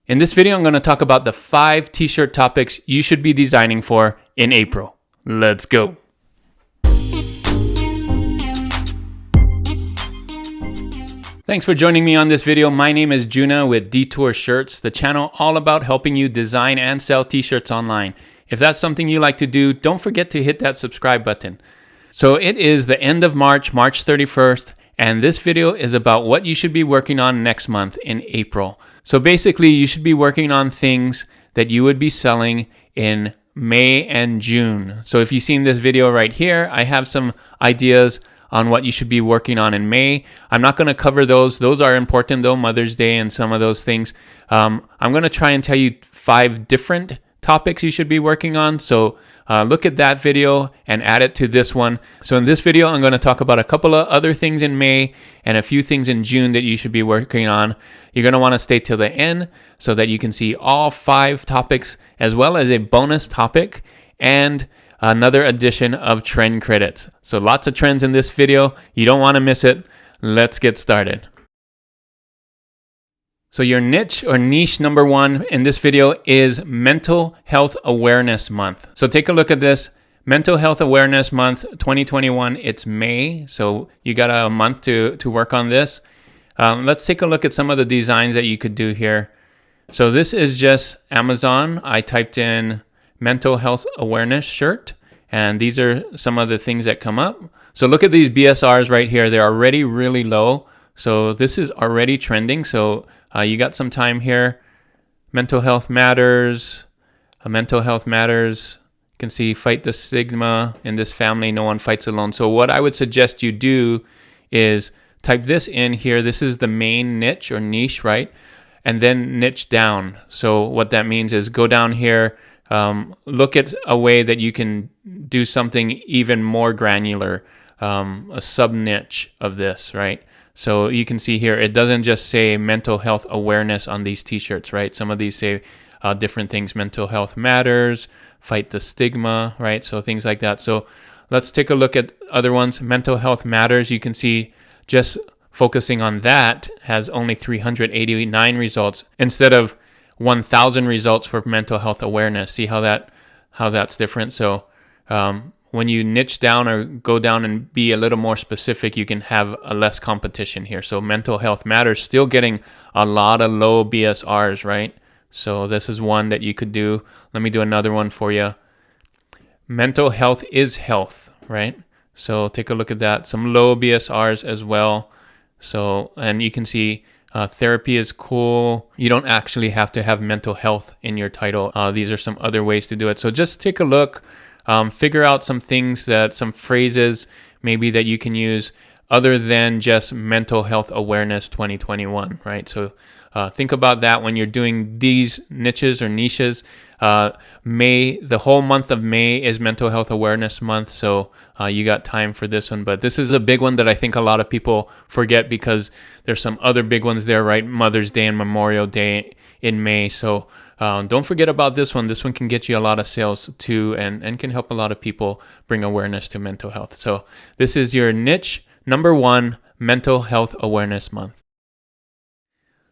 In this video, I'm going to talk about the 5 t-shirt topics you should be designing for in April. Let's go. Thanks for joining me on this video. My name is Juna with Detour Shirts, the channel all about helping you design and sell t-shirts online. If that's something you like to do, don't forget to hit that subscribe button. So it is the end of March 31st, and this video is about what you should be working on next month in April. So basically, you should be working on things that you would be selling in May and June. So if you've seen this video right here, I have some ideas on what you should be working on in May. I'm not going to cover those. Those are important though, Mother's Day and some of those things. I'm going to try and tell you 5 different topics you should be working on. So look at that video and add it to this one. So in this video, I'm going to talk about a couple of other things in May and a few things in June that you should be working on. You're going to want to stay till the end so that you can see all 5 topics, as well as a bonus topic and another edition of trend credits. So lots of trends in this video. You don't want to miss it. Let's get started. So your niche or niche number 1 in this video is Mental Health Awareness Month. So take a look at this. Mental Health Awareness Month 2021. It's May, so you got a month to work on this. Let's take a look at some of the designs that you could do here. So this is just Amazon. I typed in Mental Health Awareness shirt, and these are some of the things that come up. So look at these BSRs right here. They're already really low. So this is already trending. So you got some time here. Mental health matters. Mental health matters. You can see fight the stigma in this family. No one fights alone. So what I would suggest you do is type this in here. This is the main niche or niche, right? And then niche down. So what that means is go down here. Look at a way that you can do something even more granular, a sub niche of this, right? So you can see here, it doesn't just say mental health awareness on these t-shirts, right? Some of these say different things. Mental health matters, fight the stigma, right? So things like that. So let's take a look at other ones. Mental health matters. You can see just focusing on that has only 389 results instead of 1,000 results for mental health awareness. See how that's different? So when you niche down or go down and be a little more specific, you can have a less competition here. So mental health matters, still getting a lot of low BSRs, right? So this is one that you could do. Let me do another one for you. Mental health is health, right? So take a look at that. Some low BSRs as well. So, and you can see therapy is cool. You don't actually have to have mental health in your title. These are some other ways to do it. So just take a look. Figure out some things some phrases maybe that you can use other than just mental health awareness 2021, right? So think about that when you're doing these niches or niches. May, the whole month of May is Mental Health Awareness Month, so you got time for this one. But this is a big one that I think a lot of people forget because there's some other big ones there, right? Mother's Day and Memorial Day in May. So don't forget about this one. This one can get you a lot of sales too, and can help a lot of people bring awareness to mental health. So this is your niche number 1, Mental Health Awareness Month.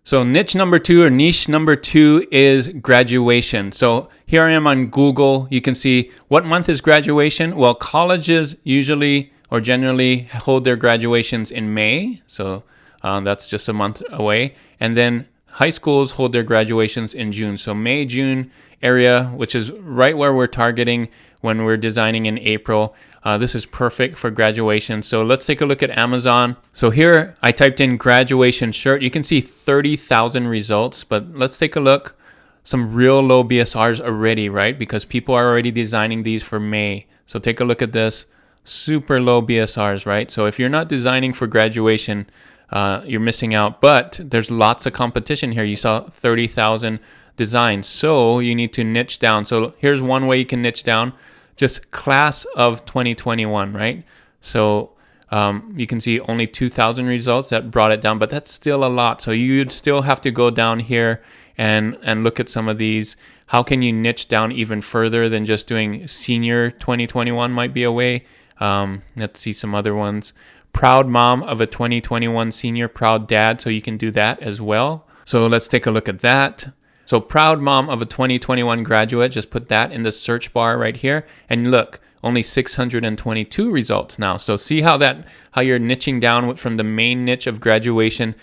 So niche number 2 or niche number 2 is graduation. So here I am on Google. You can see what month is graduation. Well, colleges usually or generally hold their graduations in May. So that's just a month away. And then high schools hold their graduations in June. So May, June area, which is right where we're targeting when we're designing in April. This is perfect for graduation. So let's take a look at Amazon. So here I typed in graduation shirt. You can see 30,000 results, but let's take a look. Some real low BSRs already, right? Because people are already designing these for May. So take a look at this. Super low BSRs, right? So if you're not designing for graduation, you're missing out. But there's lots of competition here. You saw 30,000 designs. So you need to niche down. So here's one way you can niche down. Just class of 2021, right? So you can see only 2,000 results. That brought it down, but that's still a lot. So you'd still have to go down here and look at some of these. How can you niche down even further than just doing senior 2021 might be a way. Let's see some other ones. Proud mom of a 2021 senior, proud dad. So you can do that as well. So let's take a look at that. So proud mom of a 2021 graduate, just put that in the search bar right here. And look, only 622 results now. So see how you're niching down from the main niche of graduation,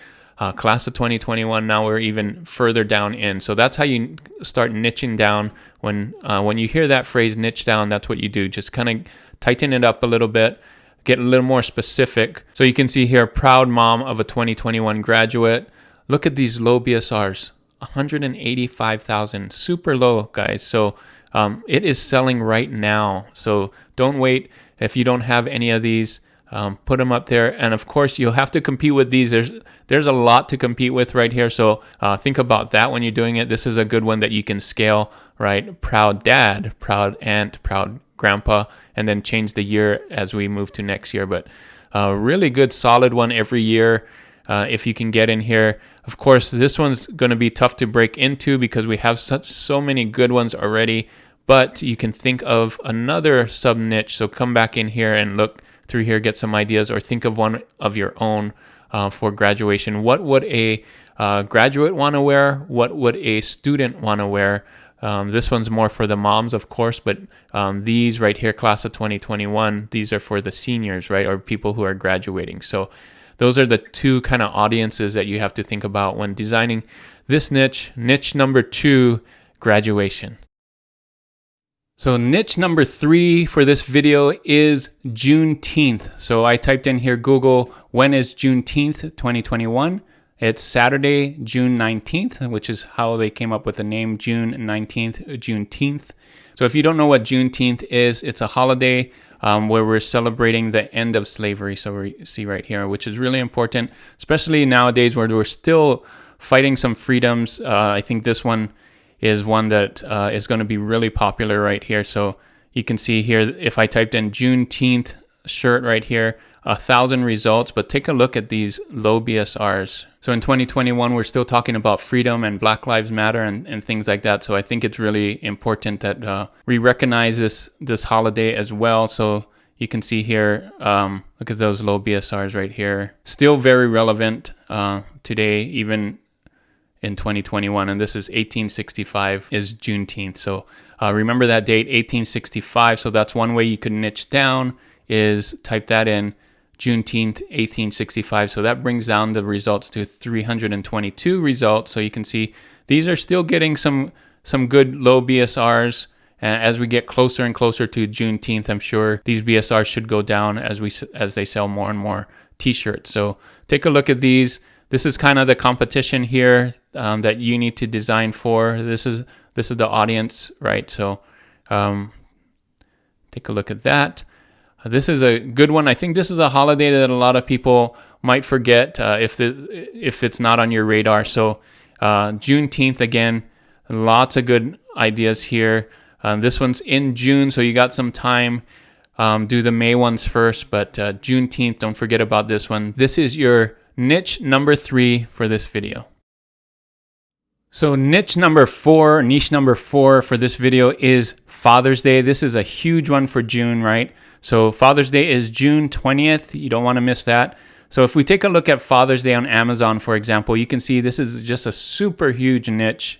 class of 2021. Now we're even further down in. So that's how you start niching down. When you hear that phrase niche down, that's what you do. Just kind of tighten it up a little bit, get a little more specific. So you can see here, proud mom of a 2021 graduate. Look at these low BSRs, 185,000, super low, guys. So it is selling right now. So don't wait. If you don't have any of these, put them up there. And of course, you'll have to compete with these. There's a lot to compete with right here. So think about that when you're doing it. This is a good one that you can scale, right? Proud dad, proud aunt, proud grandpa, and then change the year as we move to next year. But really good, solid one every year if you can get in here. Of course, this one's going to be tough to break into because we have so many good ones already, but you can think of another sub niche. So come back in here and look through here, get some ideas, or think of one of your own for graduation. What would a graduate want to wear? What would a student want to wear? This one's more for the moms, of course, but these right here, class of 2021, these are for the seniors, right, or people who are graduating. So those are the two kind of audiences that you have to think about when designing this niche. Niche number 2, graduation. So niche number 3 for this video is Juneteenth. So I typed in here, Google, when is Juneteenth 2021? It's Saturday, June 19th, which is how they came up with the name June 19th, Juneteenth. So if you don't know what Juneteenth is, it's a holiday where we're celebrating the end of slavery. So we see right here, which is really important, especially nowadays where we're still fighting some freedoms. I think this one is one that is going to be really popular right here. So you can see here, if I typed in Juneteenth shirt right here, 1,000 results, but take a look at these low BSRs. So in 2021, we're still talking about freedom and Black Lives Matter and things like that. So I think it's really important that we recognize this holiday as well. So you can see here, look at those low BSRs right here. Still very relevant today, even in 2021. And this is 1865 is Juneteenth. So remember that date, 1865. So that's one way you could niche down, is type that in, Juneteenth 1865. So that brings down the results to 322 results. So you can see these are still getting some good low BSRs. As we get closer and closer to Juneteenth, I'm sure these BSRs should go down as they sell more and more t-shirts. So take a look at these. This is kind of the competition here that you need to design for. This is the audience, right? So take a look at that. This is a good one. I think this is a holiday that a lot of people might forget if it's not on your radar. So Juneteenth, again, lots of good ideas here. This one's in June, so you got some time. Do the May ones first, but Juneteenth, don't forget about this one. This is your niche number 3 for this video. So niche number 4 for this video is Father's Day. This is a huge one for June, right? So Father's Day is June 20th. You don't want to miss that. So if we take a look at Father's Day on Amazon, for example, you can see this is just a super huge niche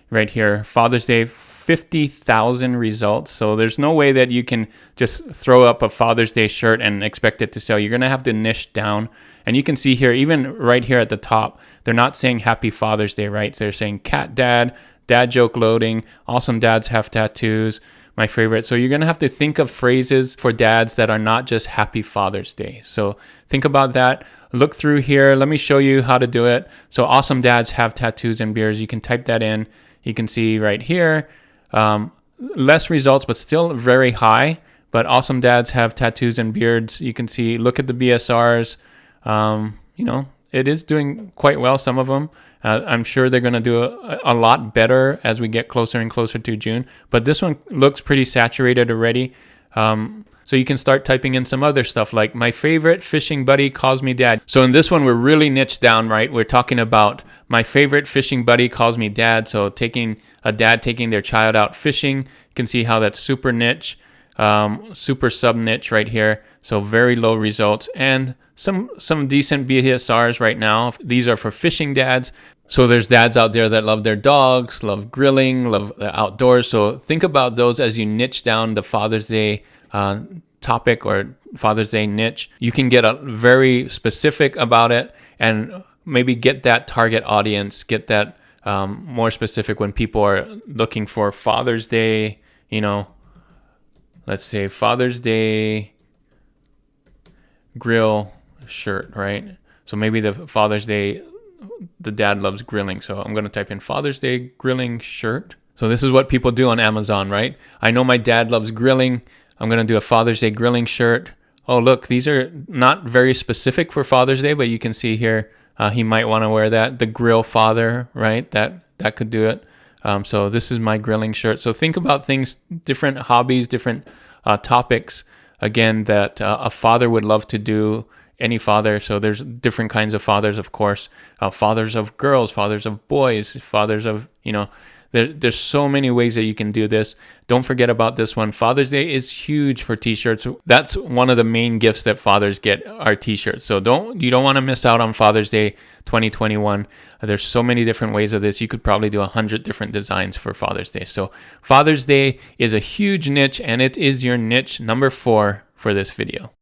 right here. Father's Day, 50,000 results. So there's no way that you can just throw up a Father's Day shirt and expect it to sell. You're going to have to niche down. And you can see here, even right here at the top, they're not saying Happy Father's Day, right? They're saying Cat Dad, Dad Joke Loading, Awesome Dads Have Tattoos, my favorite. So you're going to have to think of phrases for dads that are not just Happy Father's Day. So think about that. Look through here. Let me show you how to do it. So Awesome Dads Have Tattoos and Beards. You can type that in. You can see right here, less results, but still very high. But Awesome Dads Have Tattoos and Beards. You can see, look at the BSRs. It is doing quite well, some of them. I'm sure they're going to do a lot better as we get closer and closer to June. But this one looks pretty saturated already. So you can start typing in some other stuff like, my favorite fishing buddy calls me dad. So in this one, we're really niched down, right? We're talking about my favorite fishing buddy calls me dad. So a dad taking their child out fishing. You can see how that's super niche, super sub niche right here. So very low results and some decent BSRs right now. These are for fishing dads. So there's dads out there that love their dogs, love grilling, love the outdoors. So think about those as you niche down the Father's Day topic or Father's Day niche. You can get very specific about it and maybe get that target audience, get that more specific when people are looking for Father's Day, let's say Father's Day grill shirt, right? So maybe the Father's Day, the dad loves grilling. So I'm going to type in Father's Day grilling shirt. So this is what people do on Amazon, right? I know my dad loves grilling. I'm going to do a Father's Day grilling shirt. Oh, look, these are not very specific for Father's Day, but you can see here, he might want to wear that. The grill father, right? That could do it. So this is my grilling shirt. So think about things, different hobbies, different topics, again, that a father would love to do. Any father. So there's different kinds of fathers, of course. Fathers of girls, fathers of boys, fathers of, there's so many ways that you can do this. Don't forget about this one. Father's Day is huge for t-shirts. That's one of the main gifts that fathers get are t-shirts. So you don't want to miss out on Father's Day 2021. There's so many different ways of this. You could probably do 100 different designs for Father's Day. So Father's Day is a huge niche, and it is your niche number 4 for this video.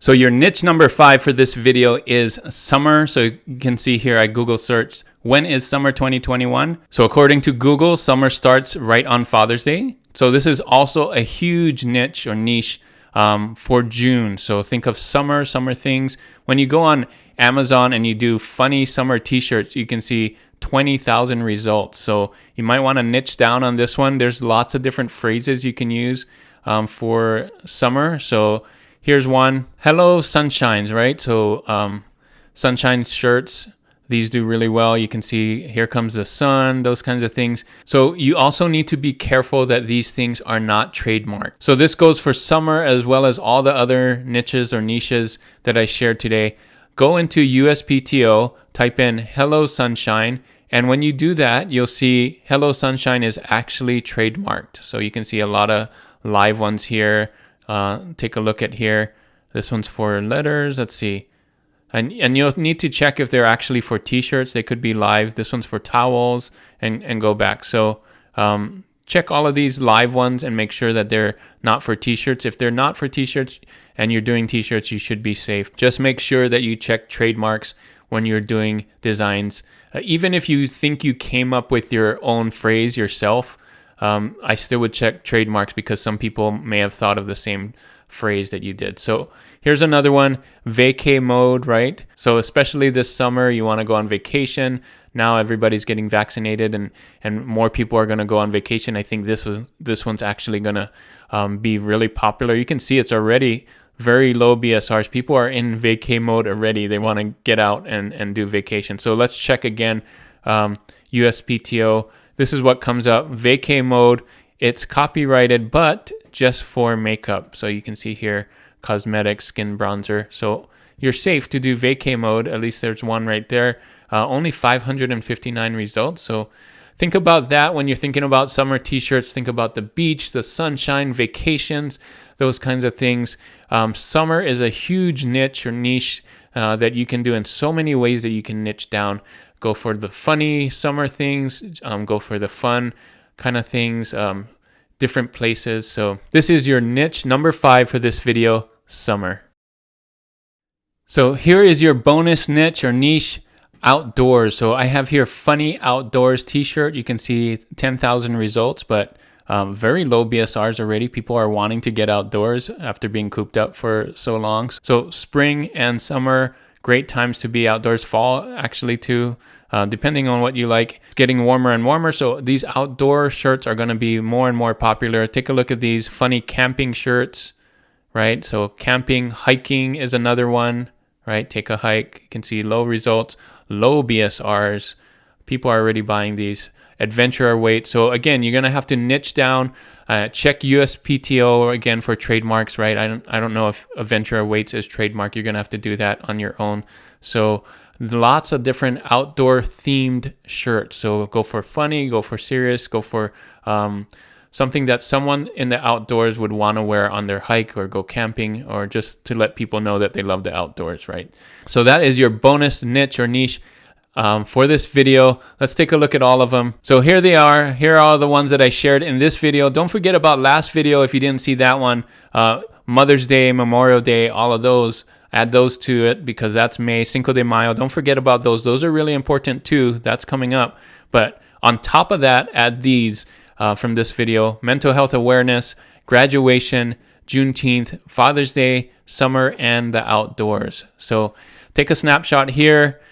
So your niche number 5 for this video is summer. So you can see here, I Google searched, when is summer 2021? So according to Google, summer starts right on Father's Day. So this is also a huge niche or niche for June. So think of summer things. When you go on Amazon and you do funny summer t-shirts, you can see 20,000 results. So you might want to niche down on this one. There's lots of different phrases you can use for summer. So here's one. Hello, sunshines, right? So sunshine shirts, these do really well. You can see here comes the sun, those kinds of things. So you also need to be careful that these things are not trademarked. So this goes for summer as well as all the other niches or niches that I shared today. Go into USPTO, type in Hello Sunshine, and when you do that, you'll see Hello Sunshine is actually trademarked. So you can see a lot of live ones here. Take a look at here. This one's for letters. Let's see. And you'll need to check if they're actually for t-shirts. They could be live. This one's for towels and go back. So check all of these live ones and make sure that they're not for t-shirts. If they're not for t-shirts and you're doing t-shirts, you should be safe. Just make sure that you check trademarks when you're doing designs. Even if you think you came up with your own phrase yourself, I still would check trademarks because some people may have thought of the same phrase that you did. So here's another one, vacay mode, right? So especially this summer, you want to go on vacation. Now everybody's getting vaccinated and more people are going to go on vacation. I think this one's actually going to be really popular. You can see it's already very low BSRs. People are in vacay mode already. They want to get out and do vacation. So let's check again, USPTO. This is what comes up, vacay mode. It's copyrighted, but just for makeup. So you can see here, cosmetic, skin bronzer. So you're safe to do vacay mode. At least there's one right there. Only 559 results. So think about that when you're thinking about summer t-shirts. Think about the beach, the sunshine, vacations, those kinds of things. Summer is a huge niche or niche that you can do in so many ways that you can niche down. Go for the funny summer things, go for the fun kind of things, different places. So this is your niche number 5 for this video, summer. So here is your bonus niche or niche, outdoors. So I have here funny outdoors t-shirt. You can see 10,000 results, but very low BSRs already. People are wanting to get outdoors after being cooped up for so long. So spring and summer, great times to be outdoors. Fall actually too, depending on what you like. It's getting warmer and warmer, so these outdoor shirts are going to be more and more popular. Take a look at these funny camping shirts, right? So camping, hiking is another one, right? Take a hike. You can see low results, low BSRs. People are already buying these. Adventure weight. So again, you're going to have to niche down. Check USPTO again for trademarks, right? I don't know if Adventure Weights is trademark. You're going to have to do that on your own. So lots of different outdoor themed shirts. So go for funny, go for serious, go for something that someone in the outdoors would want to wear on their hike or go camping, or just to let people know that they love the outdoors, right? So that is your bonus niche or niche, for this video. Let's take a look at all of them. So here they are. Here are all the ones that I shared in this video. Don't forget about last video if you didn't see that one. Mother's Day, Memorial Day, all of those. Add those to it because that's May. Cinco de Mayo. Don't forget about those. Those are really important too. That's coming up. But on top of that, add these from this video: mental health awareness, graduation, Juneteenth, Father's Day, summer, and the outdoors. So take a snapshot here.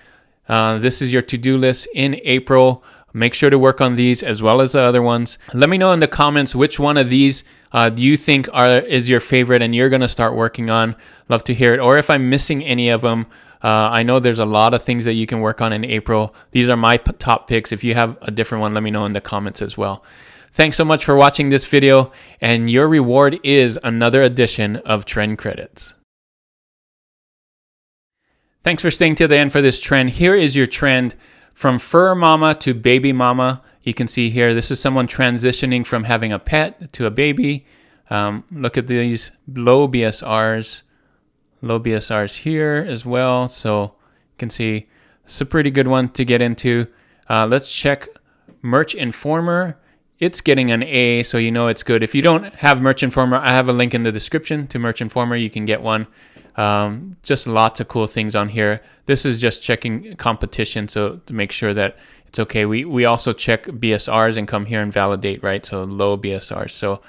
This is your to-do list in April. Make sure to work on these as well as the other ones. Let me know in the comments which one of these do you think is your favorite and you're going to start working on. Love to hear it. Or if I'm missing any of them, I know there's a lot of things that you can work on in April. These are my top picks. If you have a different one, let me know in the comments as well. Thanks so much for watching this video, and your reward is another edition of Trend Credits. Thanks for staying till the end for this trend. Here is your trend from fur mama to baby mama. You can see here, this is someone transitioning from having a pet to a baby. Look at these low BSRs. Low BSRs here as well. So you can see it's a pretty good one to get into. Let's check Merch Informer. It's getting an A, so you know it's good. If you don't have Merch Informer, I have a link in the description to Merch Informer. You can get one. Just lots of cool things on here. This is just checking competition, so to make sure that it's okay. We also check BSRs and come here and validate, right? So low BSRs. So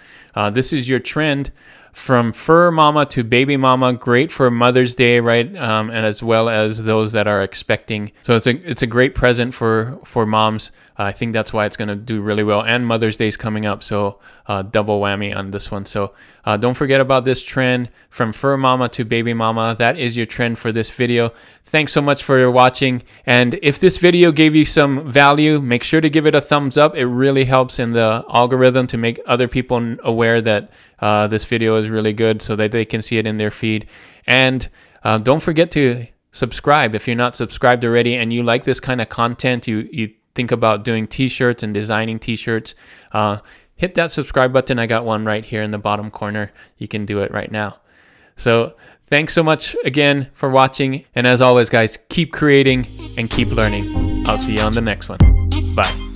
this is your trend from fur mama to baby mama. Great for Mother's Day, right? And as well as those that are expecting. So it's a great present for moms. I think that's why it's going to do really well. And Mother's Day is coming up, so double whammy on this one. So don't forget about this trend from fur mama to baby mama. That is your trend for this video. Thanks so much for watching. And if this video gave you some value, make sure to give it a thumbs up. It really helps in the algorithm to make other people aware that this video is really good so that they can see it in their feed. And don't forget to subscribe if you're not subscribed already and you like this kind of content. You think about doing t-shirts and designing t-shirts, hit that subscribe button. I got one right here in the bottom corner. You can do it right now. So thanks so much again for watching. And as always, guys, keep creating and keep learning. I'll see you on the next one. Bye.